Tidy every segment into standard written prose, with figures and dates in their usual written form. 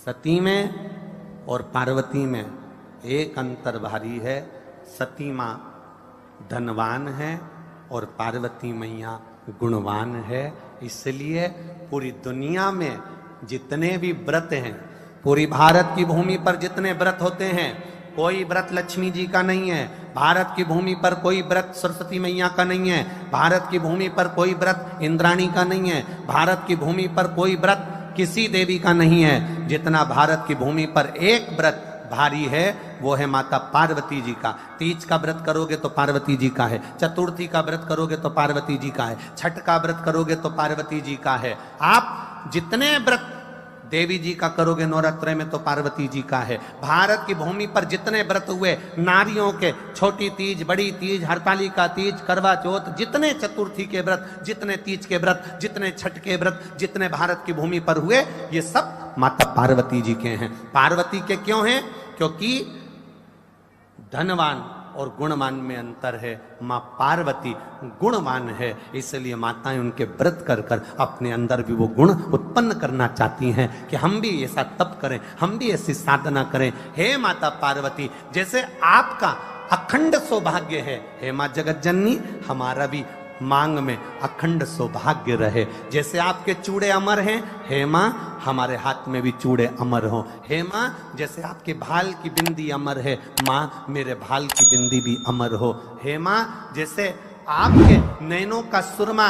सती में और पार्वती में एक अंतर भारी है। सती माँ धनवान है और पार्वती मैया गुणवान है। इसलिए पूरी दुनिया में जितने भी व्रत हैं, पूरी भारत की भूमि पर जितने व्रत होते हैं, कोई व्रत लक्ष्मी जी का नहीं है। भारत की भूमि पर कोई व्रत सरस्वती मैया का नहीं है। भारत की भूमि पर कोई व्रत इंद्राणी का नहीं है। भारत की भूमि पर कोई व्रत किसी देवी का नहीं है। जितना भारत की भूमि पर एक व्रत भारी है वो है माता पार्वती जी का। तीज का व्रत करोगे तो पार्वती जी का है, चतुर्थी का व्रत करोगे तो पार्वती जी का है, छठ का व्रत करोगे तो पार्वती जी का है। आप जितने व्रत देवी जी का करोगे नवरात्रे में तो पार्वती जी का है। भारत की भूमि पर जितने व्रत हुए नारियों के, छोटी तीज, बड़ी तीज, हरतालिका तीज, करवा चौथ, जितने चतुर्थी के व्रत, जितने तीज के व्रत, जितने छठ के व्रत, जितने भारत की भूमि पर हुए, ये सब माता पार्वती जी के हैं। पार्वती के क्यों हैं? क्योंकि धनवान और गुणवान में अंतर है। माँ पार्वती गुणवान है, इसलिए माताएं उनके व्रत कर कर अपने अंदर भी वो गुण उत्पन्न करना चाहती हैं कि हम भी ऐसा तप करें, हम भी ऐसी साधना करें। हे माता पार्वती, जैसे आपका अखंड सौभाग्य है, हे माँ जगत जननी, हमारा भी मांग में अखंड सौभाग्य रहे। जैसे आपके चूड़े अमर हैं, हे माँ हमारे हाथ में भी चूड़े अमर हो। हे माँ जैसे आपके भाल की बिंदी अमर है, माँ मेरे भाल की बिंदी भी अमर हो। हे माँ जैसे आपके नैनों का सुरमा,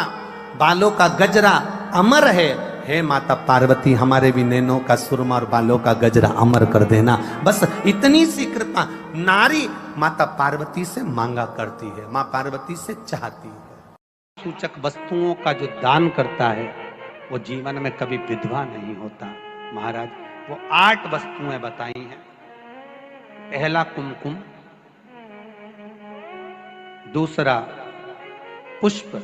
बालों का गजरा अमर है, हे माता पार्वती हमारे भी नैनों का सुरमा और बालों का गजरा अमर कर देना। बस इतनी सी कृपा नारी माता पार्वती से मांगा करती है, माँ पार्वती से चाहती है। सूचक वस्तुओं का जो दान करता है वो जीवन में कभी विधवा नहीं होता। महाराज वो 8 वस्तुएं बताई हैं। पहला कुमकुम, दूसरा पुष्प,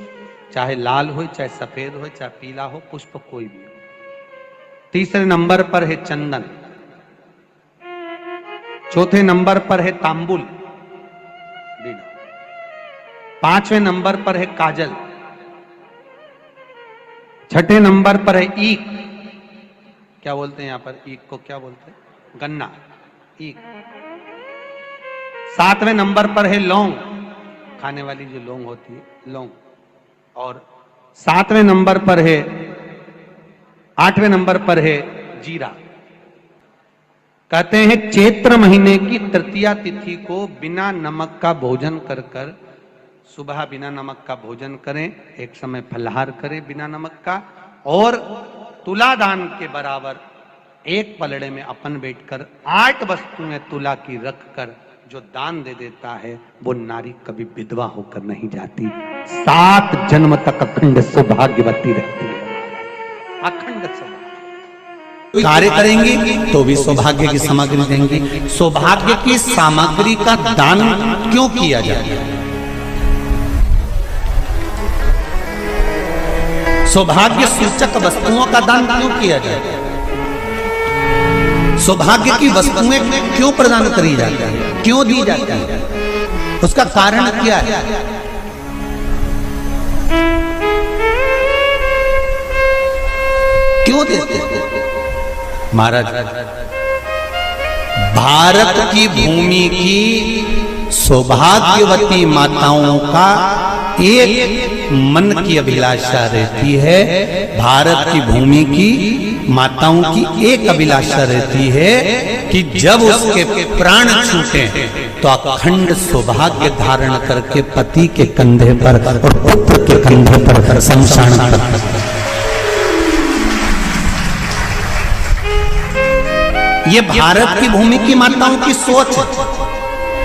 चाहे लाल हो, चाहे सफेद हो, चाहे पीला हो, पुष्प कोई भी हो। तीसरे नंबर पर है चंदन, चौथे नंबर पर है तांबुल, 5वें नंबर पर है काजल, छठे नंबर पर है ईख, क्या बोलते हैं यहां पर ईख को, क्या बोलते हैं, गन्ना, ईख। 7वें नंबर पर है लौंग, खाने वाली जो लौंग होती है, लौंग। और 7वें नंबर पर है, 8वें नंबर पर है जीरा। कहते हैं चैत्र महीने की तृतीया तिथि को बिना नमक का भोजन कर कर, सुबह बिना नमक का भोजन करें, एक समय फलाहार करें बिना नमक का, और तुला दान के बराबर एक पलड़े में अपन बैठकर 8 वस्तुएं तुला की रख कर जो दान दे देता है वो नारी कभी विधवा होकर नहीं जाती, 7 जन्म तक अखंड सौभाग्यवती रहती है। अखंड सौभाग्य कार्य करेंगी तो भी सौभाग्य की सामग्री देंगी। सौभाग्य की सामग्री का दान क्यों किया जाता है? सौभाग्य सूचक वस्तुओं का दान क्यों किया जाए? सौभाग्य की वस्तुएं क्यों प्रदान करी जाती है, क्यों दी जाती है? उसका कारण क्या है? क्यों देते हैं? महाराज भारत की भूमि की सौभाग्यवती माताओं का एक मन की अभिलाषा रहती है, भारत की भूमि की माताओं की एक अभिलाषा रहती है कि जब उसके प्राण छूटे तो अखंड सौभाग्य धारण करके पति के कंधे पर और पुत्र के कंधे पर शमशान पर। ये भारत की भूमि की माताओं की सोच है,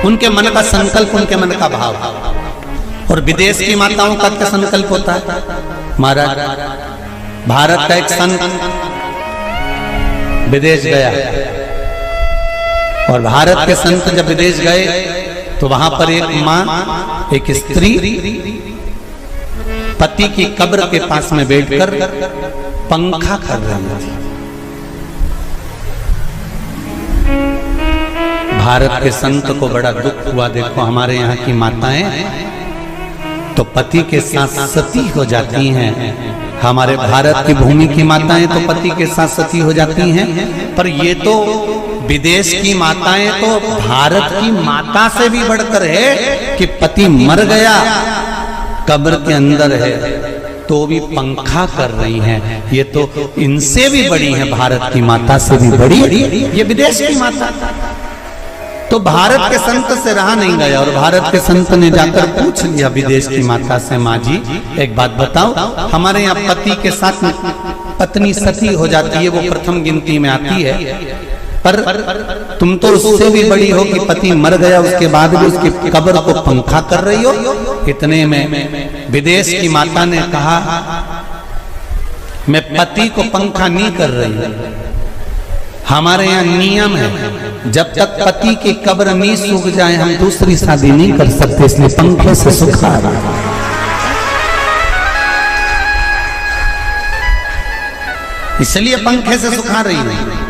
उनके मन का संकल्प, उनके मन का भाव। और विदेश की माताओं का क्या संकल्प होता है? महाराज भारत का एक संत विदेश गया और भारत के संत जब विदेश गए तो वहां पर एक मां, एक स्त्री पति की कब्र के पास में बैठकर पंखा कर रही थी। भारत के संत को बड़ा दुख हुआ, देखो हमारे यहाँ की माताएं तो पति के साथ सती हो जाती हैं। हमारे भारत की भूमि की माताएं तो पति के साथ सती हो जाती हैं, पर ये तो विदेश की माताएं तो भारत की माता से भी बढ़कर है कि पति मर गया, कब्र के अंदर है, तो भी पंखा कर रही हैं। ये तो इनसे भी बड़ी है, भारत की माता से भी बड़ी ये विदेश की माता। तो भारत के संत से रहा नहीं गया और भारत के संत ने जाकर पूछ लिया विदेश की माता से, माँ जी एक बात बताओ, हमारे यहाँ पति के साथ पत्नी सती हो जाती है, वो प्रथम गिनती में आती है, पर तुम तो उससे भी बड़ी हो कि पति मर गया उसके बाद भी उसकी कब्र को पंखा कर रही हो। इतने में विदेश की माता ने कहा, मैं पति को पंखा नहीं कर रही, हमारे यहाँ नियम है जब तक पति की कब्र नहीं सूख जाए हम दूसरी शादी नहीं कर सकते, इसलिए पंखे से सुखा रहा। इसलिए पंखे से सुखा रही है।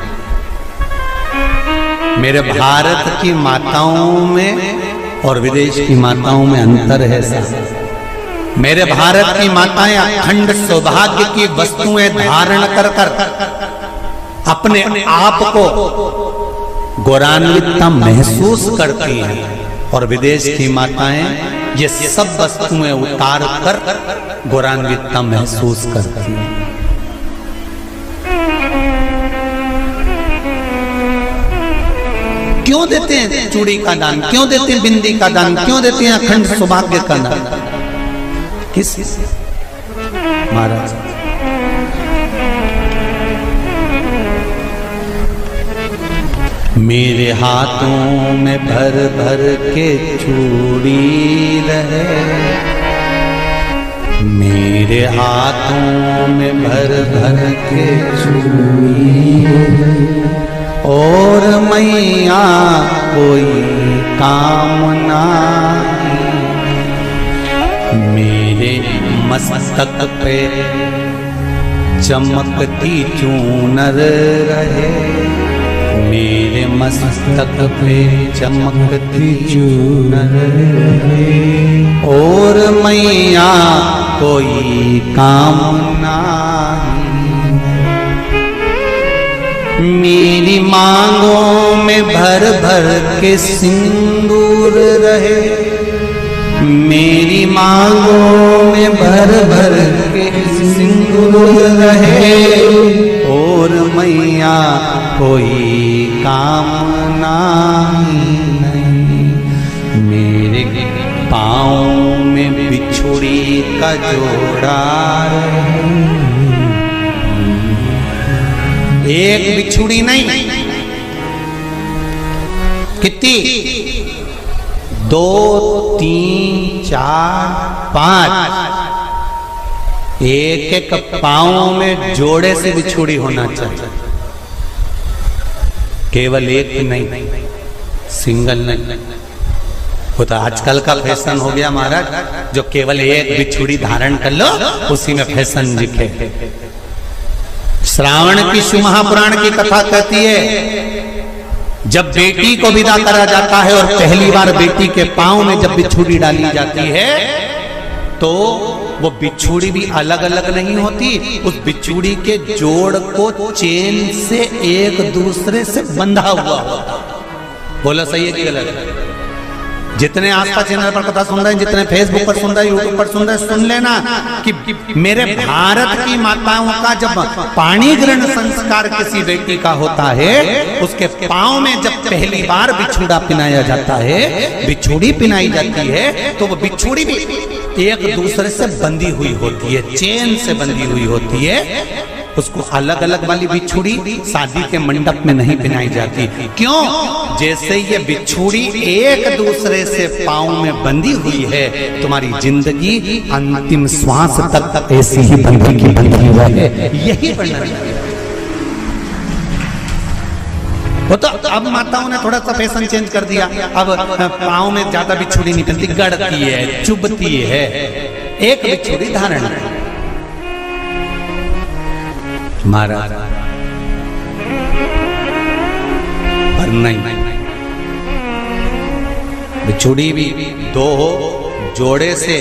मेरे भारत की माताओं में और विदेश की माताओं में अंतर है साहब। मेरे भारत की माताएं अखंड सौभाग्य की वस्तुएं धारण कर अपने आप को गौरवान्वितता महसूस करती हैं, और विदेश की माताएं ये सब वस्तुएं उतार कर गौरवान्वितता महसूस करती हैं। क्यों देते हैं चूड़ी का दान, क्यों देते हैं बिंदी का दान, क्यों देते हैं अखंड सौभाग्य का दान? किस महाराज मेरे हाथों में भर भर के चूड़ी रहे, मेरे हाथों में भर भर के चूड़ी और मैया कोई काम नहीं, मेरे मस्तक पे चमकती चूनर रहे, मेरे मस्तक पे चमकती चूनर और मैया कोई काम नहीं, मेरी मांगों में भर भर के सिंदूर रहे, मेरी मांगों में भर भर के सिंदूर रहे और मैया कोई कामना नहीं, मेरे पाँव में बिछुड़ी का जोड़ा एक बिछुड़ी नहीं, कितनी 2 3 4 5 एक एक पाँव में जोड़े से बिछुड़ी होना चाहिए, केवल एक नहीं, सिंगल नहीं। वो तो आजकल का फैशन हो गया महाराज, जो केवल एक बिछुड़ी धारण कर लो उसी में फैशन दिखे। श्रावण की शिव महापुराण की कथा कहती है जब बेटी को विदा करा जाता है और पहली बार बेटी के पांव में जब बिछुड़ी डाली जाती है तो वो बिछुड़ी भी अलग अलग नहीं होती, उस बिछुड़ी के जोड़ को चेन से एक दूसरे से बंधा हुआ होता। बोला सही है कि गलत? जितने आस्था चैनल पर कथा सुन रहे हैं, जितने फेसबुक पर सुन रहे हैं, यूट्यूब पर सुन रहे हैं, सुन लेना कि मेरे भारत की माताओं का जब पाणी ग्रहण संस्कार किसी बेटी का होता है, उसके पांव में जब पहली बार बिछुड़ा पिनाया जाता है, बिछुड़ी पिनाई जाती है, तो वो बिछुड़ी भी एक दूसरे से बंधी हुई होती है, चेन से बंधी हुई होती है। उसको अलग अलग वाली बिछुड़ी शादी के मंडप में नहीं पिनाई जाती। क्यों? जैसे ये बिछुड़ी एक दूसरे से पांव में बंधी हुई है, तुम्हारी जिंदगी अंतिम श्वास तक ऐसी ही बंधी रहे, यही वर्णन है। वो तो अब माताओं ने थोड़ा सा फैशन चेंज कर दिया, अब पांव में ज्यादा बिछुड़ी नहीं पहनती, गड़ती है, चुभती है, एक बिछुड़ी धारण है। महाराज पर नहीं, बिछुड़ी भी 2 हो, जोड़े से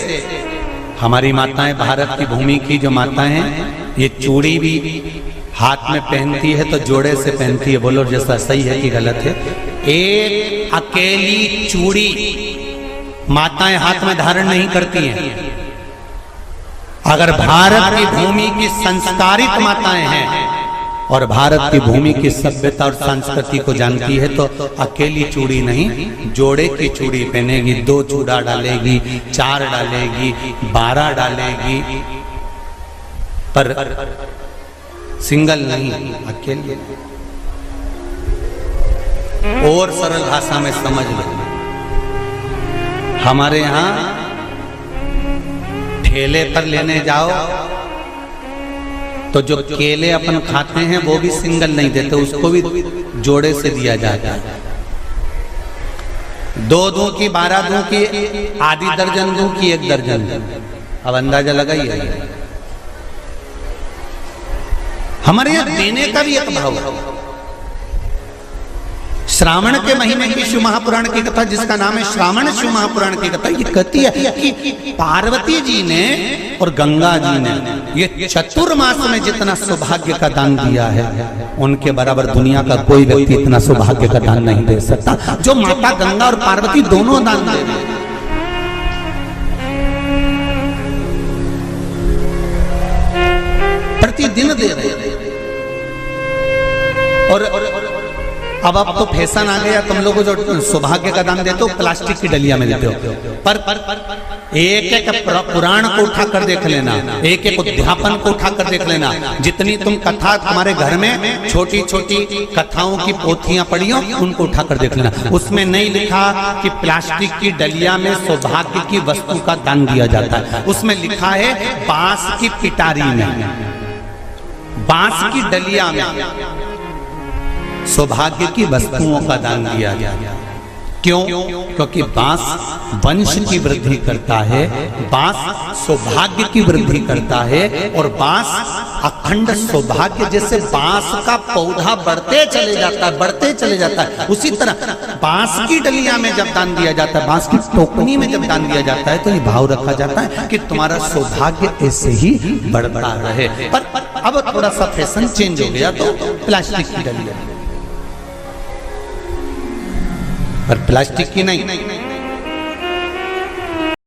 हमारी माताएं, भारत की भूमि की जो माताएं हैं, ये चूड़ी भी हाथ में पहनती है तो जोड़े से पहनती है। बोलो जैसा सही है कि गलत है? एक अकेली चूड़ी माताएं हाथ में धारण नहीं करती हैं। अगर भारत की भूमि की संस्कारित माताएं हैं और भारत की भूमि की सभ्यता और संस्कृति को जानती है तो अकेली चूड़ी नहीं, जोड़े की चूड़ी पहनेगी। 2 चूड़ा डालेगी, 4 डालेगी, 12 डालेगी, पर सिंगल नहीं, अकेले। और सरल भाषा में समझ लो, हमारे यहां ठेले पर लेने जाओ तो जो केले अपन खाते हैं वो भी सिंगल नहीं देते, उसको भी जोड़े से दिया जाता है। 2 दूं की, 12 दूं की, आधी दर्जन दूं की 1 दर्जन। अब अंदाजा लगाइए। हमारे यहां देने का भी एक भाव है। श्रावण के महीने की शिव महापुराण की कथा, जिसका नाम है श्रावण शिव महापुराण की कथा, ये कहती है कि पार्वती जी ने और गंगा जी ने ये चतुर्मास में जितना सौभाग्य का दान दिया है, उनके बराबर दुनिया का कोई व्यक्ति इतना सौभाग्य का दान नहीं दे सकता जो माता गंगा और पार्वती दोनों दान दे रहे। प्रतिदिन दे रहे। और अब तो फैशन आ गया, तुम लोगों जो सौभाग्य का दान देते हो प्लास्टिक की डलिया में देते हो। पर एक एक पुराण को उठा कर देख लेना, एक एक उद्यापन को उठा कर देख लेना। जितनी तुम कथा तुम्हारे घर में छोटी छोटी कथाओं की पोथियां पड़ी हो, उनको उठा कर देख लेना। उसमें नहीं लिखा कि प्लास्टिक की डलिया में सौभाग्य की वस्तु का दान दिया जाता है। उसमें लिखा है बांस की पिटारी में, बांस की डलिया में सौभाग्य की वस्तुओं का दान दिया गया। क्यों? क्योंकि बांस वंश की वृद्धि करता है, बांस सौभाग्य की वृद्धि करता है, और बांस अखंड सौभाग्य। जैसे बांस का पौधा बढ़ते चले जाता है, बढ़ते चले जाता है, उसी तरह बांस की डलिया में जब दान दिया जाता है, बांस की टोकनी में जब दान दिया जाता है, तो ये भाव रखा जाता है कि तुम्हारा सौभाग्य ऐसे ही बढ़ता रहे। पर अब थोड़ा सा फैशन चेंज हो गया, तो प्लास्टिक की डलिया, पर प्लास्टिक की नहीं,